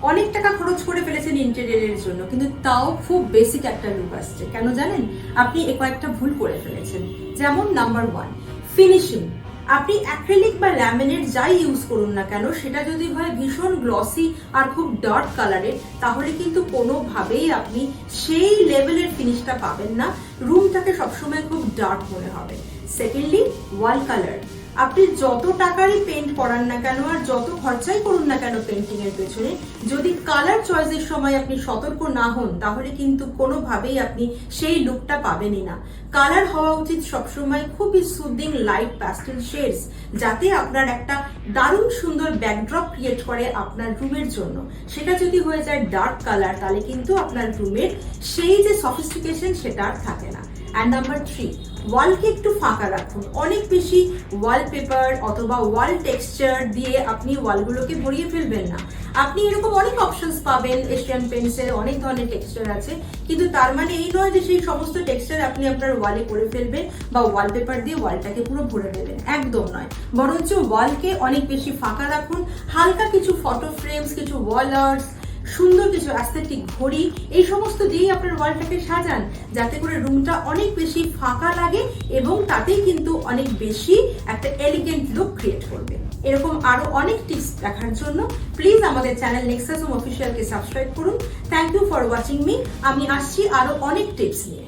অনেক টাকা খরচ করে ফেলেছেন ইন্টেরিয়রের জন্য, কিন্তু তাও খুব বেসিক একটা লুক আসছে। কেন জানেন? আপনি কয়েকটা ভুল করে ফেলেছেন। যেমন নাম্বার 1, ফিনিশিং। আপনি অ্যাক্রিলিক বা ল্যামিনেট যাই ইউজ করুন না কেন, সেটা যদি হয় ভীষণ গ্লসি আর খুব ডার্ক কালারের, তাহলে কিন্তু কোনোভাবেই আপনি সেই লেভেলের ফিনিশটা পাবেন না। রুমটাকে সবসময় খুব ডার্ক মনে হবে। সেকেন্ডলি, ওয়াল কালার। আপনি যত টাকারই পেন্ট করান না কেন আর যত খরচাই করুন না কেন পেন্টিং এর পেছনে, যদি কালার চয়েসের সময় আপনি সতর্ক না হন, তাহলে কিন্তু কোনোভাবেই আপনি সেই লুকটা পাবেনই না। কালার হওয়া উচিত সবসময় খুবই সুদিং লাইট প্যাস্টেল শেডস, যাতে আপনার একটা দারুণ সুন্দর ব্যাকড্রপ ক্রিয়েট করে আপনার রুমের জন্য। সেটা যদি হয়ে যায় ডার্ক কালার, তাহলে কিন্তু আপনার রুমের সেই যে সফিস্টিকেশন সেটা আর থাকে না। অ্যান্ড নাম্বার 3, ওয়ালকে একটু ফাঁকা রাখুন। অনেক বেশি ওয়ালপেপার অথবা ওয়াল টেক্সচার দিয়ে আপনি ওয়ালগুলোকে ভরিয়ে ফেলবেন না। আপনি এরকম অনেক অপশনস পাবেন, এশিয়ান পেন্টসের অনেক ধরনের টেক্সচার আছে, কিন্তু তার মানে এই নয় যে সেই সমস্ত টেক্সচার আপনি আপনার ওয়ালে করে ফেলবেন বা ওয়ালপেপার দিয়ে ওয়ালটাকে পুরো ভরে দেবেন, একদম নয়। বরঞ্চ ওয়ালকে অনেক বেশি ফাঁকা রাখুন। হালকা কিছু ফটো ফ্রেমস, কিছু ওয়াল আর্টস, সুন্দর কিছু অ্যাস্থেটিক ঘড়ি, এই সমস্ত দিয়েই আপনার ওয়ালটাকে সাজান, যাতে করে রুমটা অনেক বেশি ফাঁকা লাগে এবং তাতেই কিন্তু অনেক বেশি একটা এলিগেন্ট লুক ক্রিয়েট করবে। এরকম আরো অনেক টিপস দেখার জন্য প্লিজ আমাদের চ্যানেল নেক্সাস হোম অফিসিয়ালকে সাবস্ক্রাইব করুন। Thank you for watching me. আমি আসছি আরো অনেক টিপস নিয়ে।